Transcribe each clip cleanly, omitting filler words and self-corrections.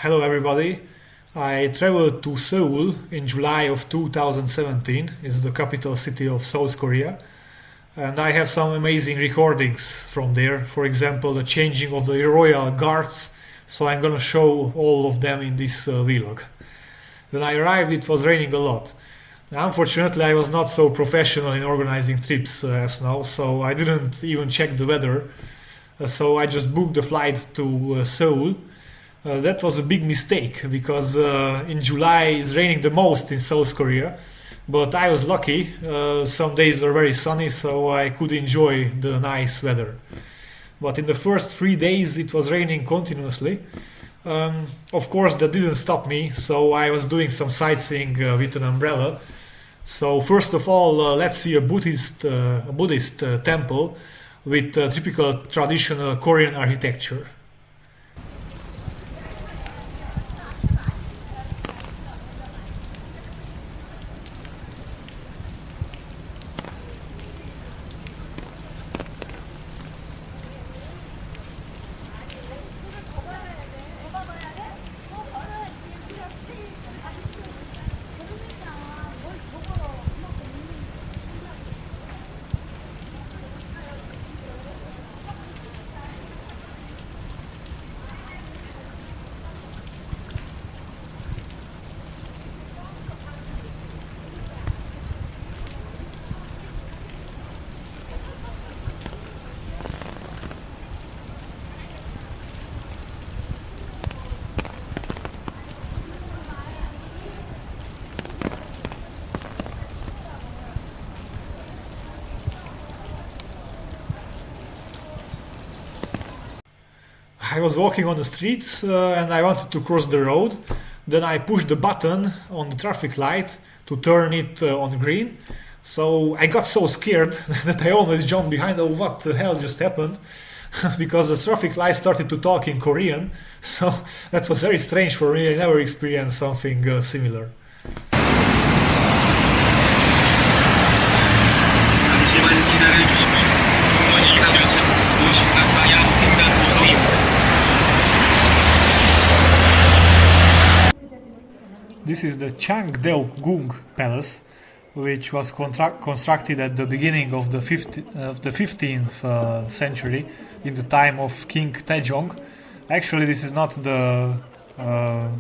Hello everybody. I traveled to Seoul in July of 2017. It's the capital city of South Korea. And I have some amazing recordings from there. For example, the changing of the royal guards. So I'm gonna show all of them in this vlog. When I arrived, it was raining a lot. Unfortunately, I was not so professional in organizing trips as now, so I didn't even check the weather. So I just booked the flight to Seoul. That was a big mistake because in July it's raining the most in South Korea. But I was lucky. Some days were very sunny, so I could enjoy the nice weather. But in the first 3 days it was raining continuously. Of course, that didn't stop me, so I was doing some sightseeing with an umbrella. So first of all, let's see a Buddhist temple with typical traditional Korean architecture. I was walking on the streets and I wanted to cross the road. Then I pushed the button on the traffic light to turn it on green. So I got so scared that I almost jumped behind. Oh, what the hell just happened? Because the traffic light started to talk in Korean. So that was very strange for me. I never experienced something similar. This is the Changdeokgung Palace, which was constructed at the beginning of the 15th century, in the time of King Taejong. Actually, this is not the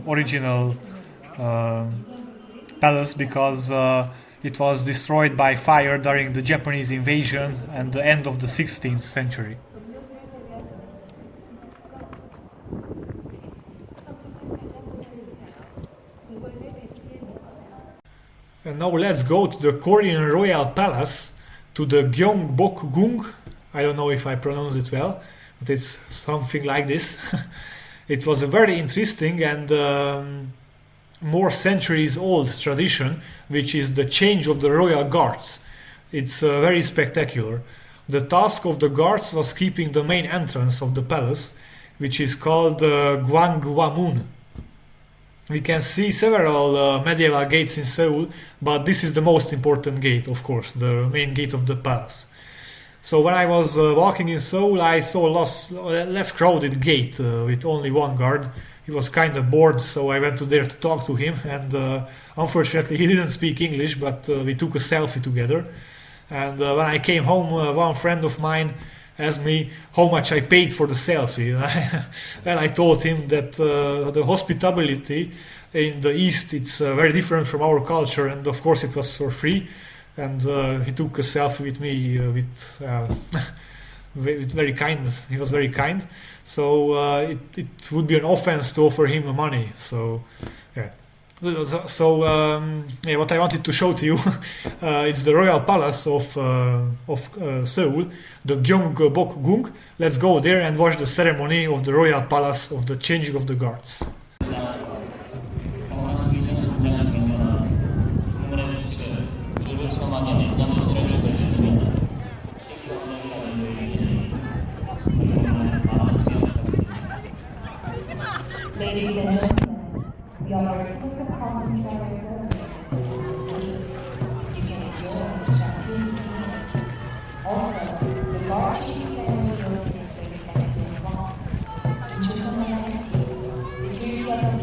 original palace because it was destroyed by fire during the Japanese invasion and the end of the 16th century. And now let's go to the Korean Royal Palace, to the Gyeongbokgung. I don't know if I pronounce it well, but it's something like this. It was a very interesting and more centuries old tradition, which is the change of the royal guards. It's very spectacular. The task of the guards was keeping the main entrance of the palace, which is called Gyeongbokgung. We can see several medieval gates in Seoul, but this is the most important gate, of course, the main gate of the palace. So when I was walking in Seoul, I saw a less crowded gate with only one guard. He was kind of bored, so I went to there to talk to him, and unfortunately he didn't speak English, but we took a selfie together. And when I came home, one friend of mine asked me how much I paid for the selfie. And I told him that the hospitality in the East, it's very different from our culture, and of course it was for free. And he took a selfie with me with very kind. He was very kind. So it would be an offense to offer him money. So yeah. So what I wanted to show to you is the Royal Palace of Seoul, the Gyeongbokgung. Let's go there and watch the ceremony of the Royal Palace of the changing of the guards. Ladies and gentlemen, we are super complimentary service. You can enjoy Changdeokgung. Also, the guard changing ceremony will take place next to the clock. In Joseon Dynasty, security of the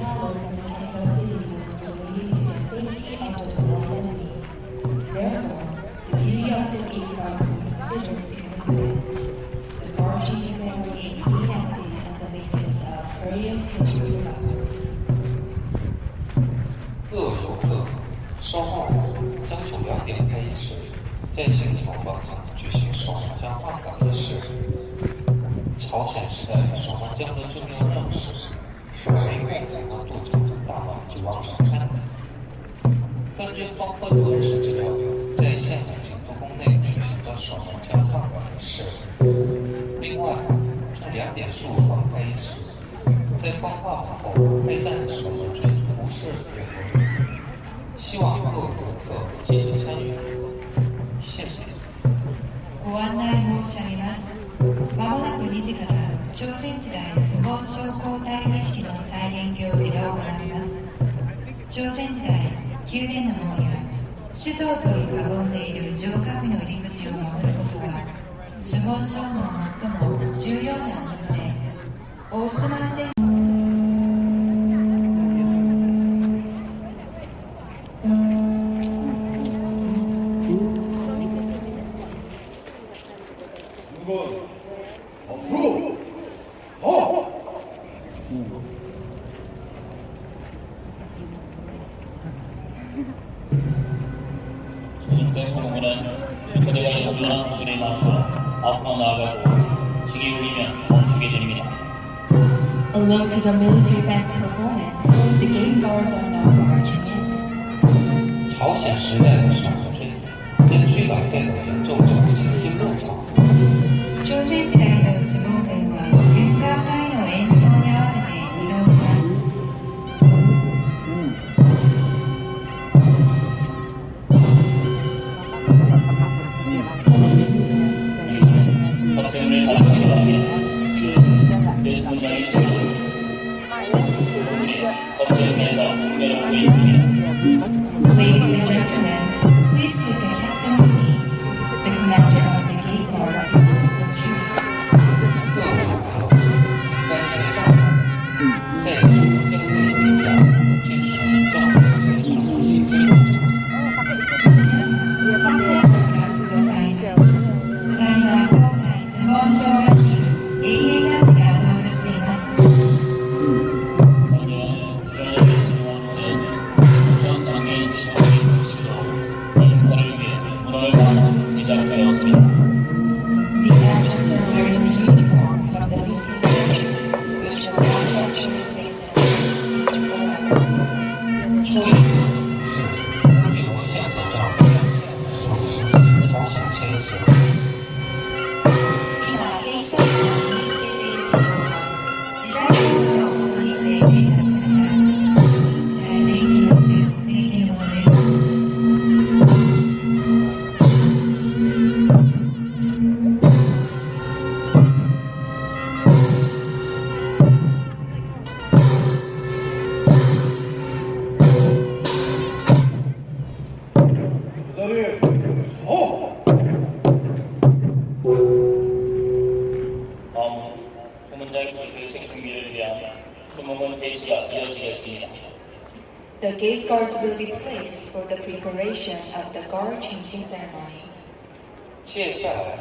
的是，朝鲜时代守门江的重要任务是守卫共产党渡城大王及王室安宁。根据丰富的文史资料，在现在景福宫内举行的守门江饭馆是。另外，从2点15分开始，在光化后开战守门军服饰巡逻，希望各位顾客积极参与。谢谢。ご案内申し上げます。まもなく2時から朝鮮時代相撲昇降隊儀式の再現行事が行われます。朝鮮時代、宮殿の門や首都を取り囲んでいる城郭の入り口を守ることが相撲ショーの最も重要な任務で、王室の安全소문은 슈퍼대가 연주하는 구슬에 맞춰 앞으로 나아가고 징이 울리면 멈추게 됩니다. Owing to the military band's performance, the gate guards are now marching in. 朝鲜时代的守门军在追赶变得严重时行进热潮。朝鮮時代の相撲軍は軍歌隊の演奏に合わせて移動します。박세훈을 가르치러 갑니다. 내 성장이 시작합니다. 검색에서 구매를 하고 있습니다. Ladies and gentlemen, please take a captain seat. The commander of the gate guards is the truce. 各位顾客，请在线上，在此交给你下，均是正式形式的行进热潮。ご清聴ください。ただいま今回相撲ショーがチーム AA たちが登場しています。 장애인 시설이 수도 행사를 위해 문을 닫는 시작되었습니다. The actors are wearing the uniform from the 15th century, which was manufactured based on Eastern Province. 初一是根据文献所照表现所实施朝鲜迁徙。今、兵士たちが身につけている衣装は時代の書を元にして制作された前期の18世紀のものです。다음은 주문장의 결식 준비를 위한 주문은 대시가 이어지겠습니다. The gate guards will be placed for the preparation of the guard changing ceremony. 接下来，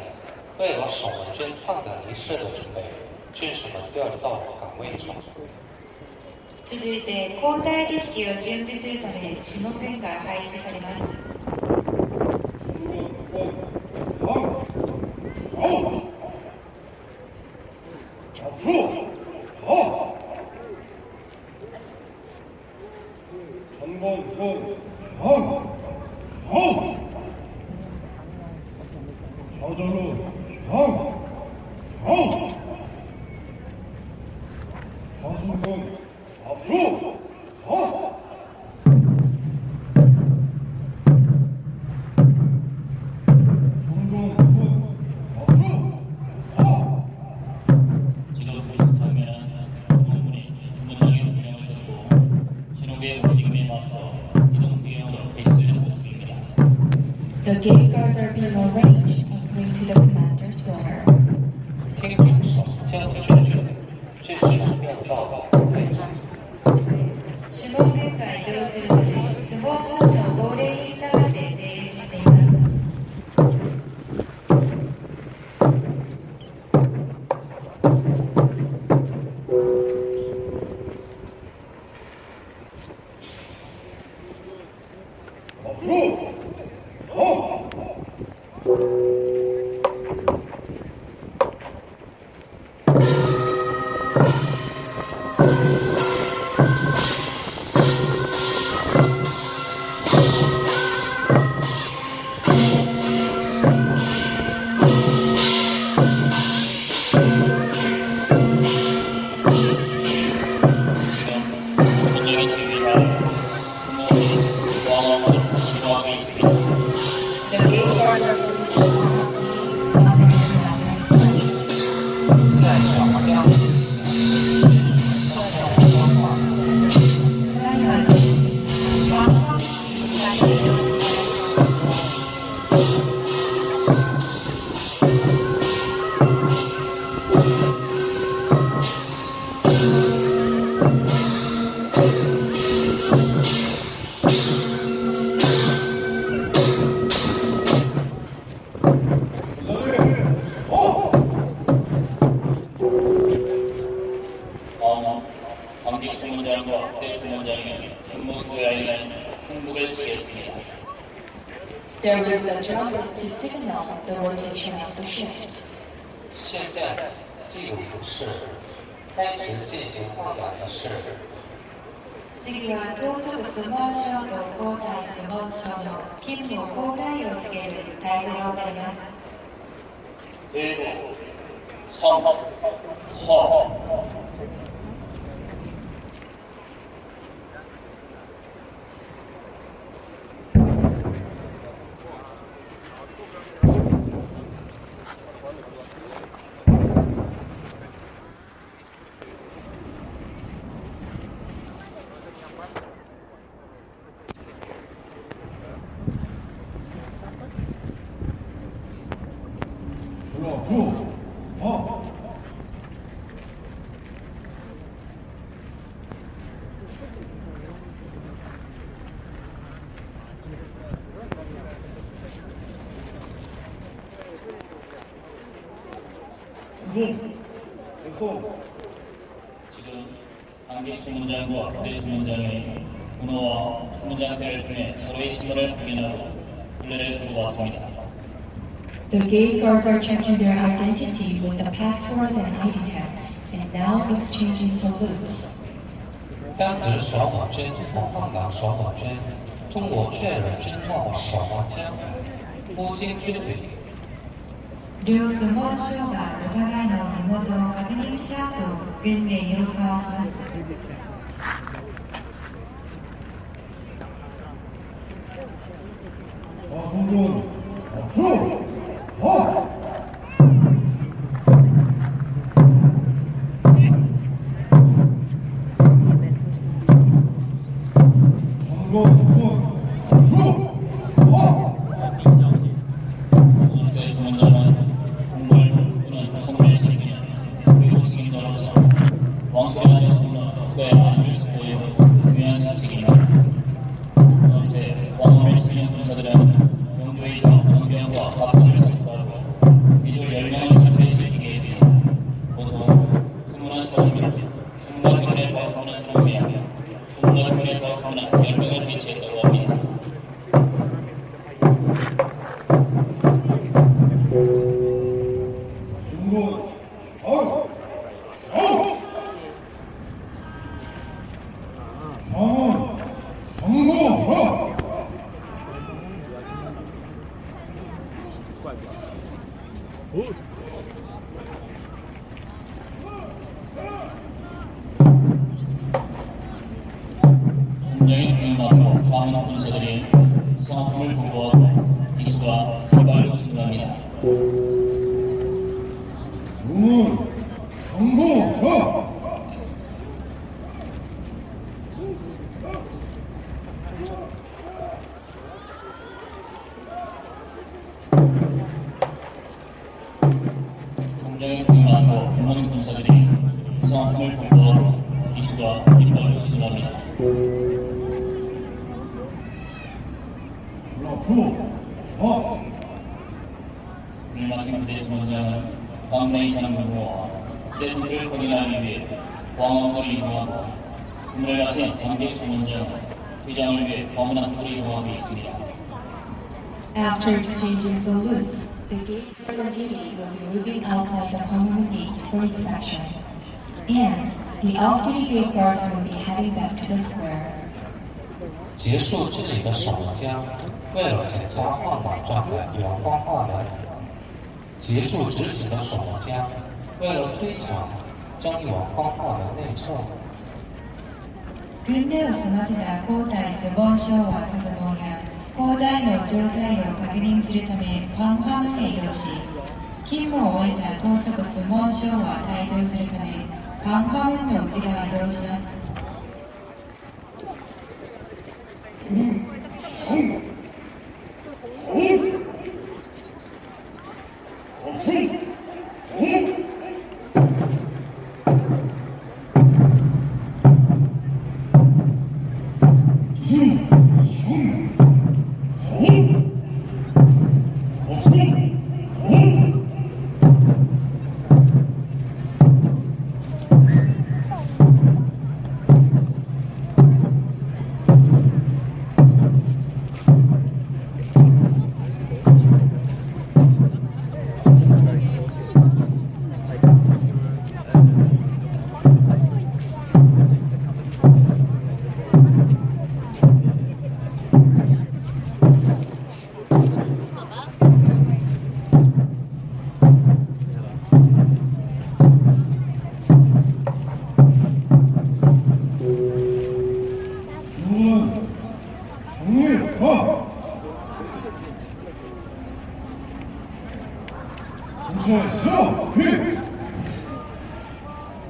为了守门军换岗仪式的准备，军士们调着到岗位上。続いて交代儀式を準備するため種目軍が配置されます。지금 부스타에는 주문군이 주문장의 명령을 듣고 신호부의 움직임에 맞춰 이동 대응으로 배치되는 모습입니다. The gate guards are being arranged according to the commander's order. 听军手将军军，军士们调到岗位上。種目軍が移動するため相撲少の号令に従って整列しています。 기본적인 지위가 부모님, 왕왕을 지도하고 있습니다. The gate guards are moving to the communities of the communist country. 在小黄家，プライバシー、ワンワン、プライバシー。관객 주문장과 부대 주문장이 중국 고야이는 승복을 지겠습니다. There will be the trumpets to signal the rotation of the shift. 现在祭舞不是，开始进行画表仪式。次は到着相撲賞と交代相撲賞の勤務交代を告げるタイムが行います。대고 3, 허 지금 관객 주문장과 부대 주문장이 군호와 주문장패를 통해 서로의 신분을 확인하고 훈련을 주고받습니다. The gate guards are checking their identity with the passports and ID tags, and now exchanging salutes. 单指手宝绢或放倒手宝绢，通过确认绢号手宝绢，不经军礼。両相撲賞がお互いの身元を確認した後、軍令を交わします。군장의 등에 맞춰 좌문 군사들이 성함을 보고하고 기수와 결발로 진동합니다. 군장의 등에 맞춰 좌문 군사들이 성함을 보고하고 기수와 결발로 진동합니다. 오늘 마침 부대 주문장은 광명의 장군과 부대 선수를 확인하기 위해 광원으로 이동하고 군을 마친 관객 주문장은 퇴장을 위해 검은 앞으로 이동하고 있습니다. After exchanging salutes, the gate guards on duty will be moving outside the Gyeongbokgung gate for inspection, and the off-duty gate guards will be heading back to the square. 结束这里的守门家，为了检查换岗状的阳光画门，结束执勤的守门家为了推广将以往光化的内trợ。訓練を済ませた皇太子ボン昭和各門や皇太の状態を確認するためファンファムへ移動し、勤務を終えた到着スモン昭和退場するためファンファムの内側へ移動します。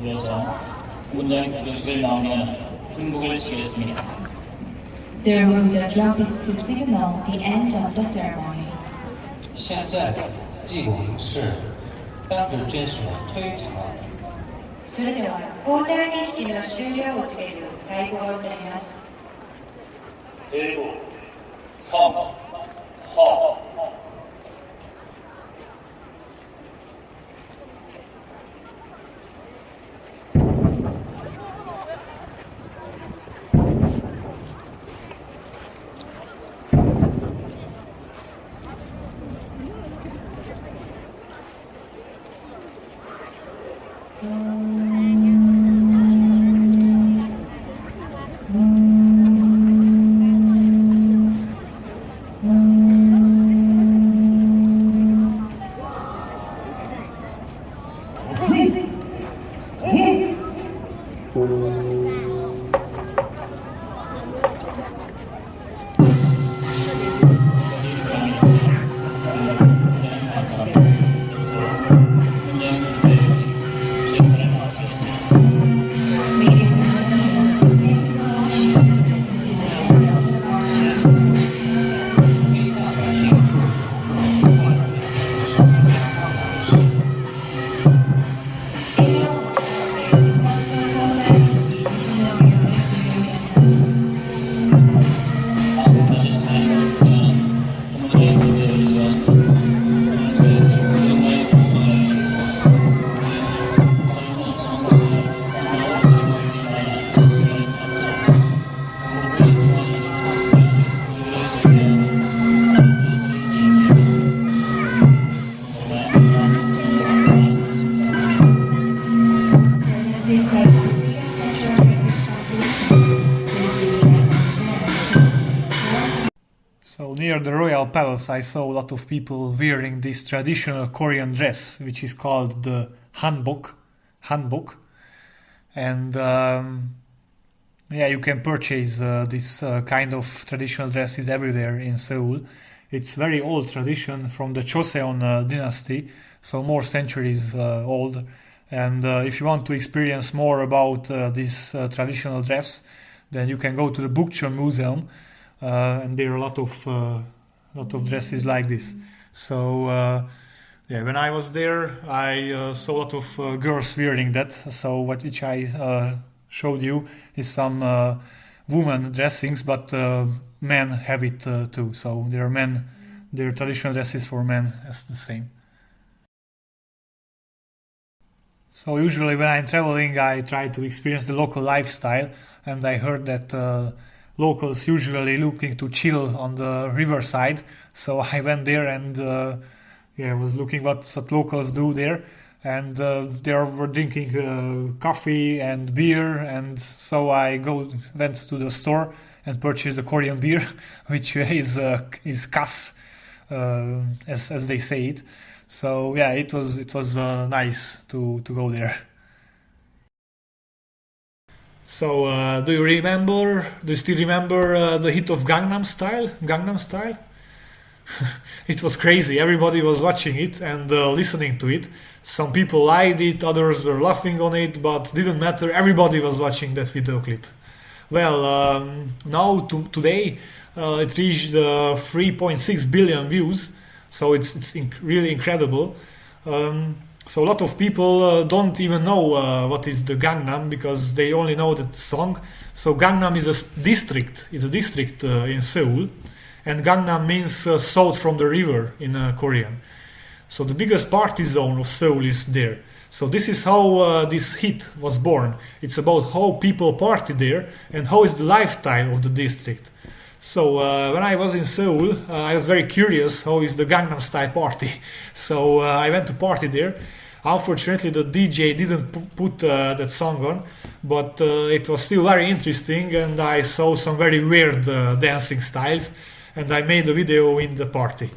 이어서 문장 교식을 나오면 흥복을 치겠습니다. There will be the trumpets to signal the end of the ceremony. 现在祭礼仪式当着真实的推崇。それでは皇太儀式の終了を告げる太鼓が歌います。그리고 성, 허, So near the royal palace I saw a lot of people wearing this traditional Korean dress, which is called the hanbok. And yeah, you can purchase this kind of traditional dresses everywhere in Seoul. It's very old tradition from the Joseon dynasty, so more centuries old. And if you want to experience more about this traditional dress, then you can go to the Bukchon Museum, and there are a lot of dresses like this. So yeah, when I was there, I saw a lot of girls wearing that. So which I showed you is some women dressings, but men have it too. So there are traditional dresses for men as the same. So usually when I'm traveling, I try to experience the local lifestyle, and I heard that locals usually looking to chill on the riverside. So I went there and yeah, was looking what locals do there, and they were drinking coffee and beer, and so I went to the store and purchased a Korean beer, which is kas, as they say it. So yeah, it was nice to go there. So do you still remember the hit of Gangnam Style? Gangnam Style? It was crazy. Everybody was watching it and listening to it. Some people liked it, others were laughing on it, but didn't matter. Everybody was watching that video clip. Well, now today it reached 3.6 billion views, so it's really incredible. So a lot of people don't even know what is the Gangnam because they only know that song. So Gangnam is a district. Is a district in Seoul, and Gangnam means south from the river in Korean. So the biggest party zone of Seoul is there. So this is how this hit was born. It's about how people party there and how is the lifestyle of the district. So when I was in Seoul, I was very curious how is the Gangnam Style party. So I went to party there. Unfortunately, the DJ didn't put that song on, but it was still very interesting, and I saw some very weird dancing styles, and I made a video in the party.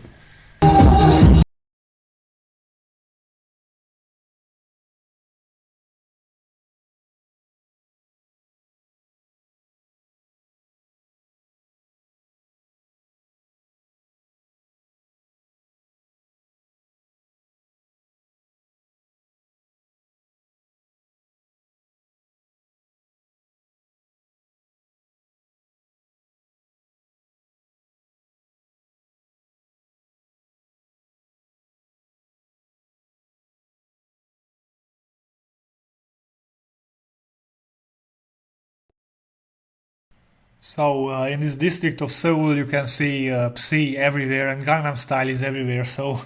So in this district of Seoul, you can see Psy everywhere, and Gangnam Style is everywhere. So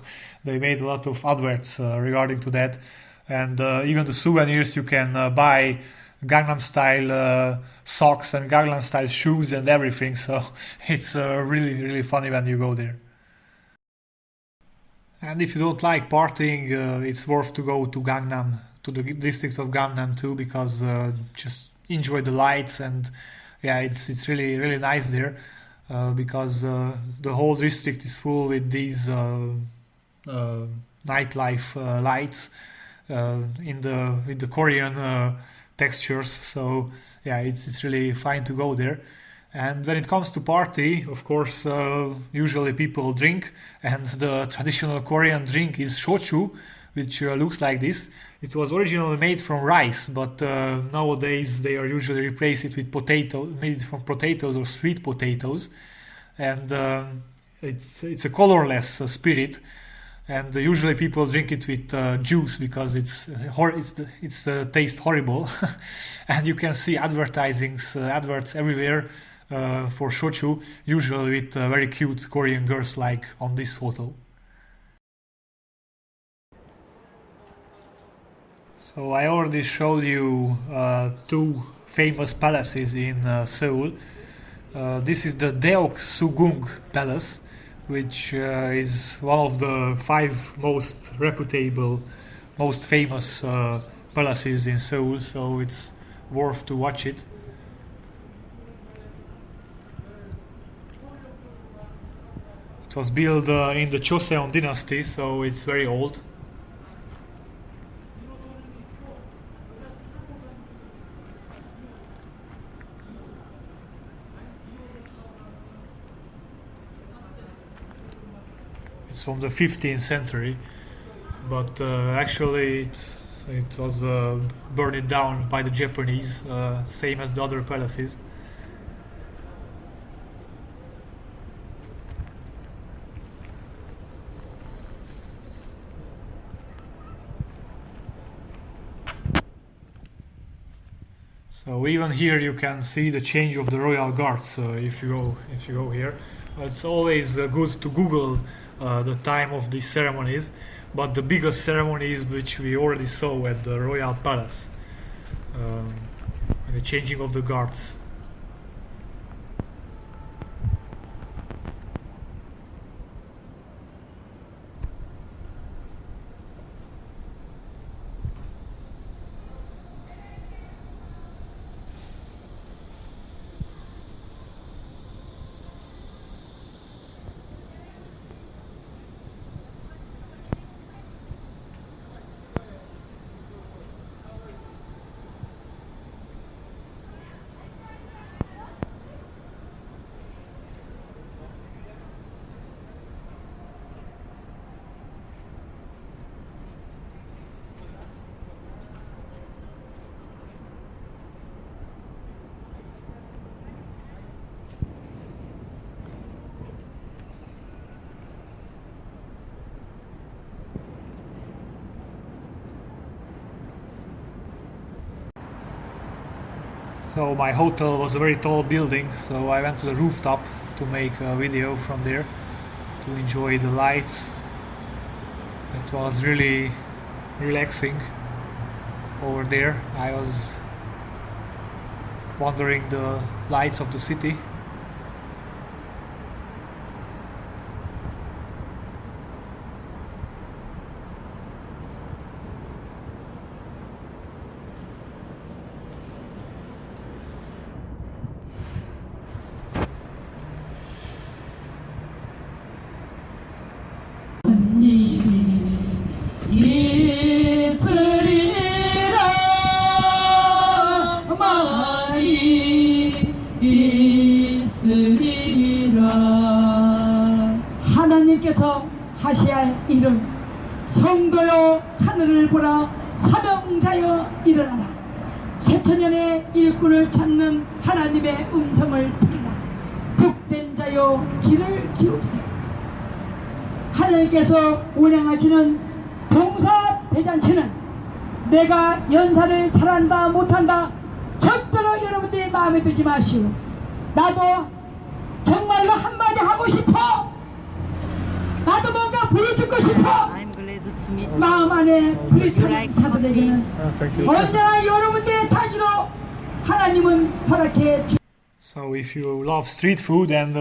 they made a lot of adverts regarding to that, and even the souvenirs you can buy Gangnam Style socks and Gangnam Style shoes and everything. So it's really funny when you go there. And if you don't like partying, it's worth to go to Gangnam, to the district of Gangnam too, because just enjoy the lights and yeah, it's really nice there because the whole district is full with these nightlife lights with the Korean textures. So yeah, it's really fine to go there. And when it comes to party, of course, usually people drink, and the traditional Korean drink is shochu, which looks like this. It was originally made from rice, but nowadays they are usually replace it with made from potatoes or sweet potatoes, and it's a colorless spirit. And usually people drink it with juice because it's taste horrible, and you can see adverts everywhere for shochu, usually with very cute Korean girls like on this photo. So I already showed you two famous palaces in Seoul. This is the Deokgukgung Palace, which is one of the 5 most reputable, most famous palaces in Seoul, so it's worth to watch it. It was built in the Joseon dynasty, so it's very old. It's from the 15th century, but actually it was burned down by the Japanese, same as the other palaces. So even here you can see the change of the royal guards. If you go here, it's always good to Google the time of these ceremonies, but the biggest ceremonies which we already saw at the royal palace, and the changing of the guards. So my hotel was a very tall building, so I went to the rooftop to make a video from there to enjoy the lights. It was really relaxing over there. I was wondering the lights of the city. 하나님께서 하셔야 할 일은 성도여 하늘을 보라 사명자여 일어나라 새천년의 일꾼을 찾는 하나님의 음성을 들으라 복된 자여 귀를 기울이라 하나님께서 운행하시는 봉사 대잔치는 내가 연사를 잘한다 못한다 절대로 여러분들이 마음에 두지 마시오. 나도 정말로 한마디 하고 싶어. 나도 뭔가 보여주고 싶어. 마음 안에 불편한 자들에게는 언제나 여러분들의 자기로 하나님은 허락해 주. So if you love street food and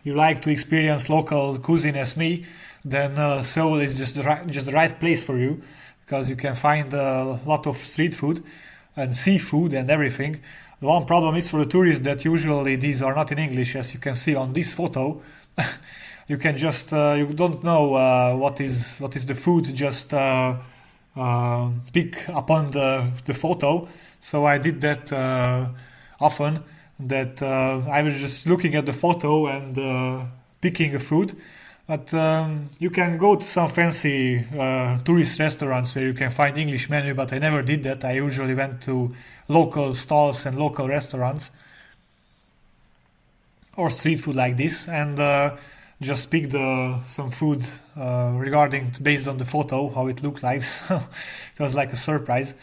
you like to experience local cuisine as me, then Seoul is just the right place for you, because you can find a lot of street food and seafood and everything. The one problem is for the tourists that usually these are not in English, as you can see on this photo. You can just you don't know what is the food, just pick upon the photo. So I did that often. That I was just looking at the photo and picking a food. But you can go to some fancy tourist restaurants where you can find English menu, but I never did that. I usually went to local stalls and local restaurants or street food like this, and just picked some food based on the photo, how it looked like. It was like a surprise.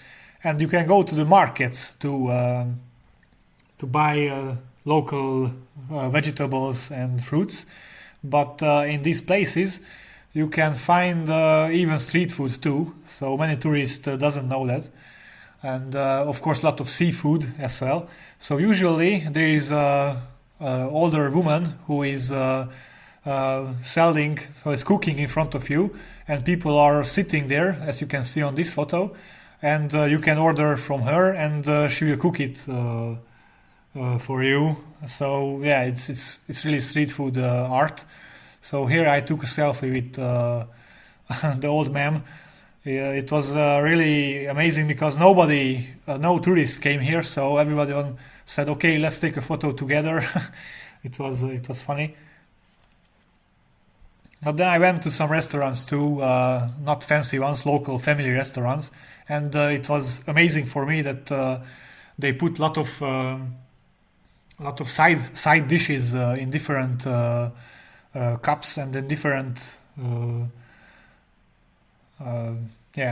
And you can go to the markets to buy local vegetables and fruits. But in these places you can find even street food too, so many tourists doesn't know that. And of course a lot of seafood as well. So usually there is a older woman who is selling, so is cooking in front of you, and people are sitting there, as you can see on this photo, and you can order from her, and she will cook it for you. So yeah, it's really street food art. So here I took a selfie with the old man. It was really amazing because no tourists came here, so everybody said, okay, let's take a photo together. It was funny. But then I went to some restaurants too, not fancy ones, local family restaurants, and it was amazing for me that they put a lot of side dishes in different cups and in different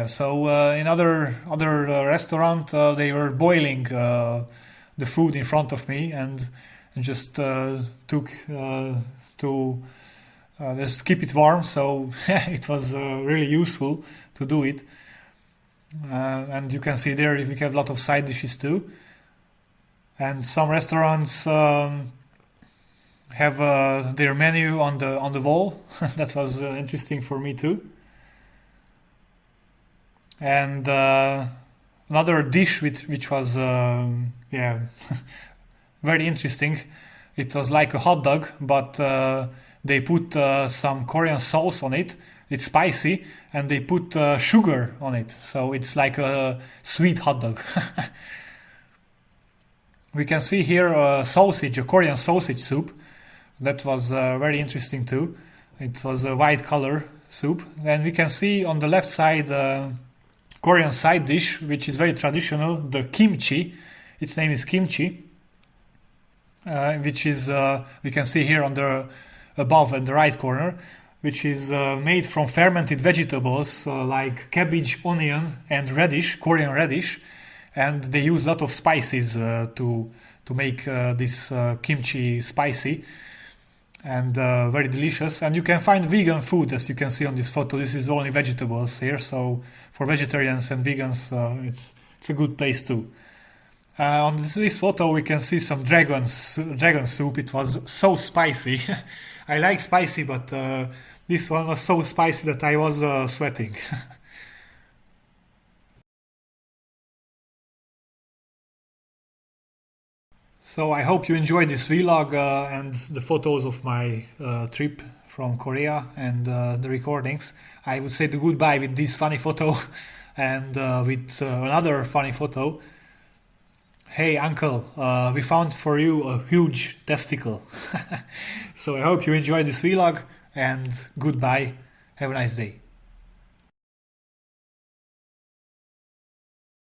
So in other restaurant they were boiling the food in front of me and just took to just keep it warm. So it was really useful to do it. And you can see there we have a lot of side dishes too. And some restaurants have their menu on the wall. That was interesting for me too. And another dish which was very interesting. It was like a hot dog, but they put some Korean sauce on it. It's spicy, and they put sugar on it, so it's like a sweet hot dog. We can see here a Korean sausage soup. That was very interesting too. It was a white color soup. And we can see on the left side Korean side dish, which is very traditional, the kimchi. Its name is kimchi, which is we can see here on the above in the right corner, which is made from fermented vegetables like cabbage, onion, and radish, Korean radish. and they use a lot of spices to make this kimchi spicy and very delicious. And you can find vegan food, as you can see on this photo. This is only vegetables here, so for vegetarians and vegans it's a good place too. On this photo we can see some dragon soup. It was so spicy. I like spicy, but this one was so spicy that I was sweating. So I hope you enjoyed this vlog and the photos of my trip from Korea and the recordings. I would say the goodbye with this funny photo and with another funny photo. Hey uncle, we found for you a huge testicle. So I hope you enjoyed this vlog and goodbye. Have a nice day.